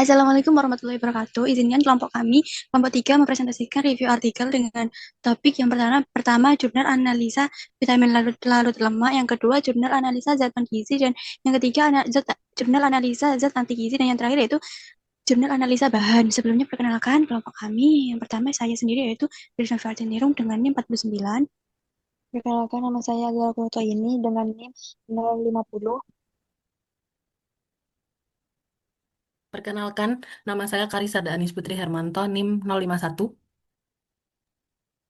Assalamualaikum warahmatullahi wabarakatuh. Izinkan kelompok kami, kelompok 3, mempresentasikan review artikel dengan topik yang pertama jurnal analisa vitamin larut lemak, yang kedua jurnal analisa zat gizi, dan yang ketiga jurnal analisa zat anti gizi, dan yang terakhir yaitu jurnal analisa bahan. Sebelumnya perkenalkan kelompok kami. Yang pertama saya sendiri yaitu Rizna Fartinirung dengan NIM 49. Perkenalkan, nama saya Agil Kuto ini dengan NIM 050. Perkenalkan, nama saya Karisa Daanis Putri Hermanto, NIM 051.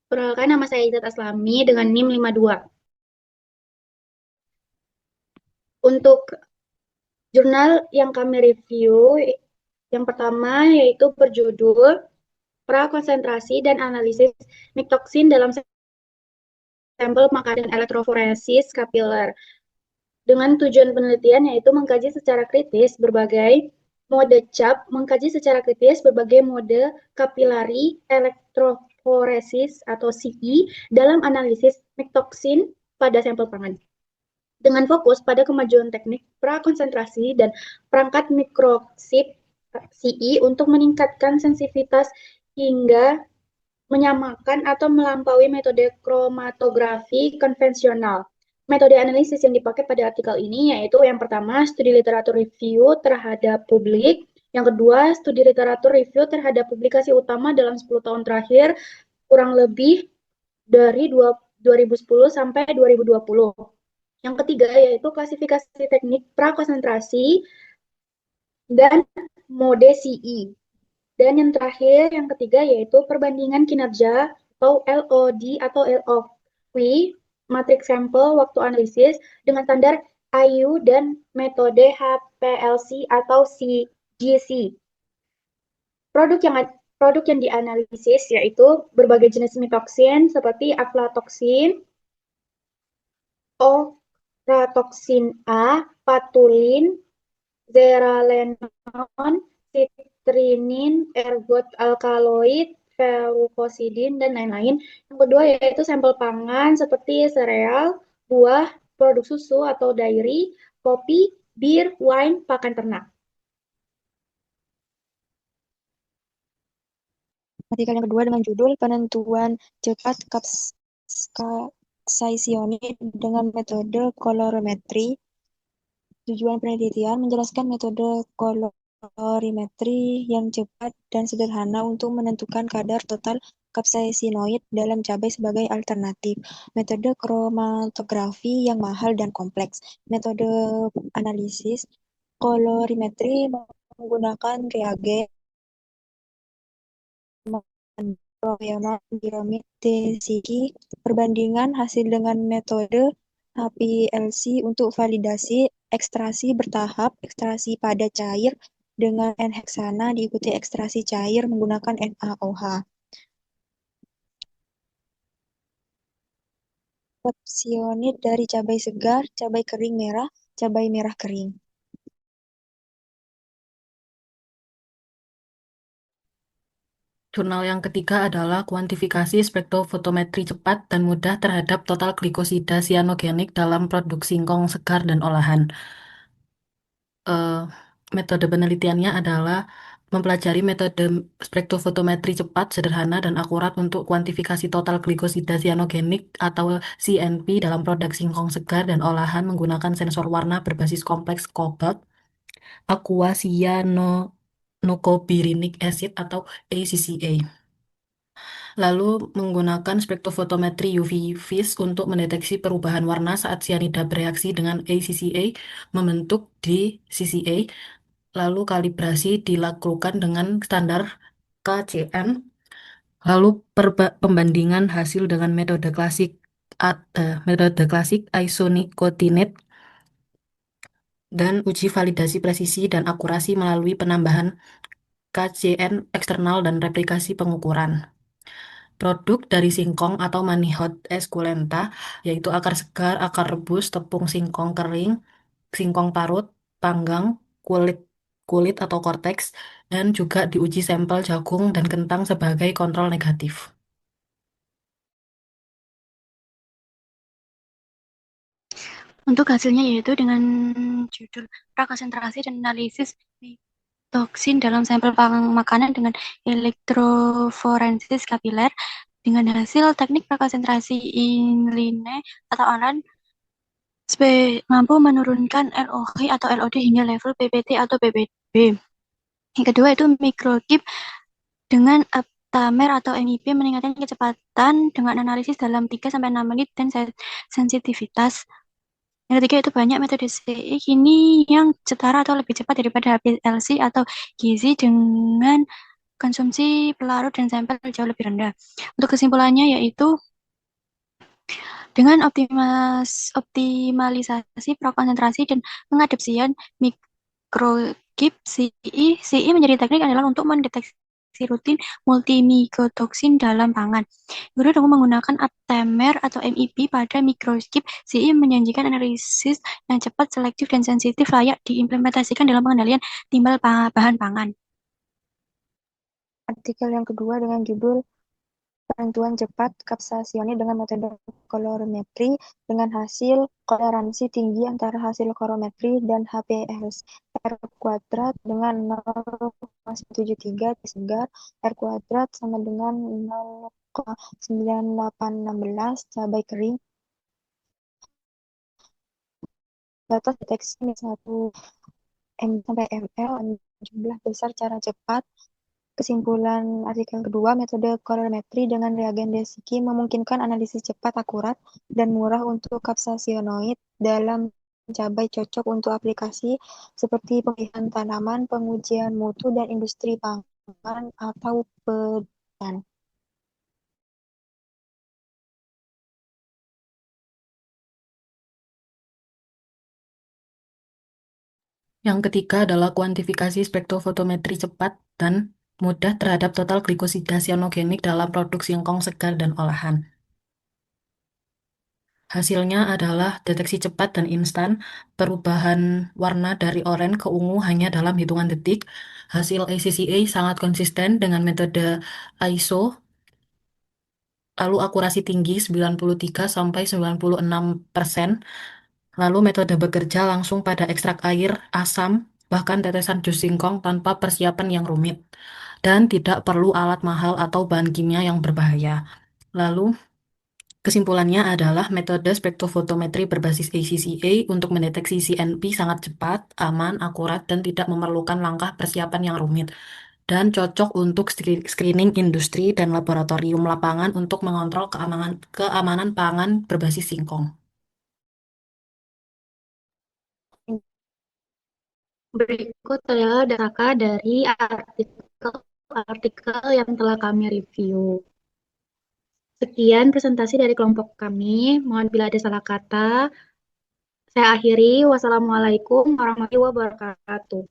Perkenalkan, nama saya Izzat Aslami dengan NIM 52. Untuk jurnal yang kami review, yang pertama yaitu berjudul Prakonsentrasi dan Analisis Miktoksin dalam Sampel Makanan Elektroforesis Kapiler. Dengan tujuan penelitian yaitu mengkaji secara kritis berbagai mode kapilari elektroforesis atau CE dalam analisis miktoksin pada sampel pangan, dengan fokus pada kemajuan teknik prakonsentrasi dan perangkat mikrochip CE untuk meningkatkan sensitivitas hingga menyamakan atau melampaui metode kromatografi konvensional. Metode analisis yang dipakai pada artikel ini yaitu yang pertama, studi literatur review terhadap publik. Yang kedua, studi literatur review terhadap publikasi utama dalam 10 tahun terakhir, kurang lebih dari 2010 sampai 2020. Yang ketiga yaitu klasifikasi teknik prakonsentrasi dan mode CE. Dan yang terakhir, yang ketiga yaitu perbandingan kinerja atau LOD atau LOQ, matriks sampel waktu analisis dengan standar IU dan metode HPLC atau CGC. Produk yang dianalisis yaitu berbagai jenis mitoksin seperti aflatoksin, ochratoxin A, patulin, zearalenone, citrinin, ergot alkaloid, fucosidin, dan lain-lain. Yang kedua yaitu sampel pangan seperti sereal, buah, produk susu atau dairy, kopi, bir, wine, pakan ternak. Artikel yang kedua dengan judul penentuan cepat kapsaisionit dengan metode kolorimetri. Tujuan penelitian menjelaskan metode kolorimetri yang cepat dan sederhana untuk menentukan kadar total kapsaisinoid dalam cabai sebagai alternatif. Metode kromatografi yang mahal dan kompleks. Metode analisis kolorimetri menggunakan reagen Biromid Tesiki. Perbandingan hasil dengan metode HPLC untuk validasi ekstraksi bertahap, ekstraksi pada cair dengan N-heksana diikuti ekstraksi cair menggunakan NaOH. Kapsionit dari cabai segar, cabai kering merah, cabai merah kering. Jurnal yang ketiga adalah kuantifikasi spektrofotometri cepat dan mudah terhadap total glikosida sianogenik dalam produk singkong segar dan olahan. Eh, Metode penelitiannya adalah mempelajari metode spektrofotometri cepat, sederhana, dan akurat untuk kuantifikasi total glikosida sianogenik atau CNP dalam produk singkong segar dan olahan menggunakan sensor warna berbasis kompleks kobalt, aqua cyanocobirinic acid atau ACCA. Lalu menggunakan spektrofotometri UV vis untuk mendeteksi perubahan warna saat cyanida bereaksi dengan ACCA membentuk DCCA. Lalu kalibrasi dilakukan dengan standar KCN. Lalu pembandingan hasil dengan metode klasik isonicotinate dan uji validasi presisi dan akurasi melalui penambahan KCN eksternal dan replikasi pengukuran. Produk dari singkong atau manihot esculenta, yaitu akar segar, akar rebus, tepung singkong kering, singkong parut, panggang, kulit kulit atau korteks, dan juga diuji sampel jagung dan kentang sebagai kontrol negatif. Untuk hasilnya yaitu dengan judul prakonsentrasi dan analisis toksin dalam sampel makanan dengan elektroforensis kapiler. Dengan hasil teknik prekonsentrasi inline atau online mampu menurunkan LOH atau LOD hingga level PPT atau PPB. Yang kedua itu microchip dengan aptamer atau MIP meningkatkan kecepatan dengan analisis dalam 3-6 menit dan sensitivitas. Yang ketiga itu banyak metode CI kini yang setara atau lebih cepat daripada HPLC atau Gizi dengan konsumsi pelarut dan sampel jauh lebih rendah. Untuk kesimpulannya yaitu dengan optimalisasi prokonsentrasi dan pengadopsian microchip CI menjadi teknik adalah untuk mendeteksi rutin multimikotoksin dalam pangan. Kedua dengan menggunakan aptamer atau MIP pada microchip CI menjanjikan analisis yang cepat, selektif, dan sensitif layak diimplementasikan dalam pengendalian timbal bahan pangan. Artikel yang kedua dengan judul penentuan cepat kapsasionit dengan metode kolorimetri dengan hasil toleransi tinggi antara hasil kolorimetri dan HPLC R kuadrat dengan 0,173 segar R kuadrat sama dengan 0,9816 cabai kering. Batas deteksi min 1 M sampai ml jumlah besar cara cepat. Kesimpulan artikel kedua, metode kolorimetri dengan reagen Desikin memungkinkan analisis cepat, akurat, dan murah untuk kapsasionoid dalam cabai cocok untuk aplikasi seperti pemilihan tanaman, pengujian mutu, dan industri pangan atau pedan. Yang ketiga adalah kuantifikasi spektrofotometri cepat dan mudah terhadap total glikosida cyanogenik dalam produk singkong segar dan olahan. Hasilnya adalah deteksi cepat dan instan, perubahan warna dari oranye ke ungu hanya dalam hitungan detik. Hasil ACCA sangat konsisten dengan metode ISO, lalu akurasi tinggi 93-96%, lalu metode bekerja langsung pada ekstrak air, asam, bahkan tetesan jus singkong tanpa persiapan yang rumit, dan tidak perlu alat mahal atau bahan kimia yang berbahaya. Lalu, kesimpulannya adalah metode spektrofotometri berbasis ACCA untuk mendeteksi CNP sangat cepat, aman, akurat, dan tidak memerlukan langkah persiapan yang rumit, dan cocok untuk screening industri dan laboratorium lapangan untuk mengontrol keamanan pangan berbasis singkong. Berikut adalah data dari artikel yang telah kami review. Sekian presentasi dari kelompok kami. Mohon bila ada salah kata. Saya akhiri. Wassalamualaikum warahmatullahi wabarakatuh.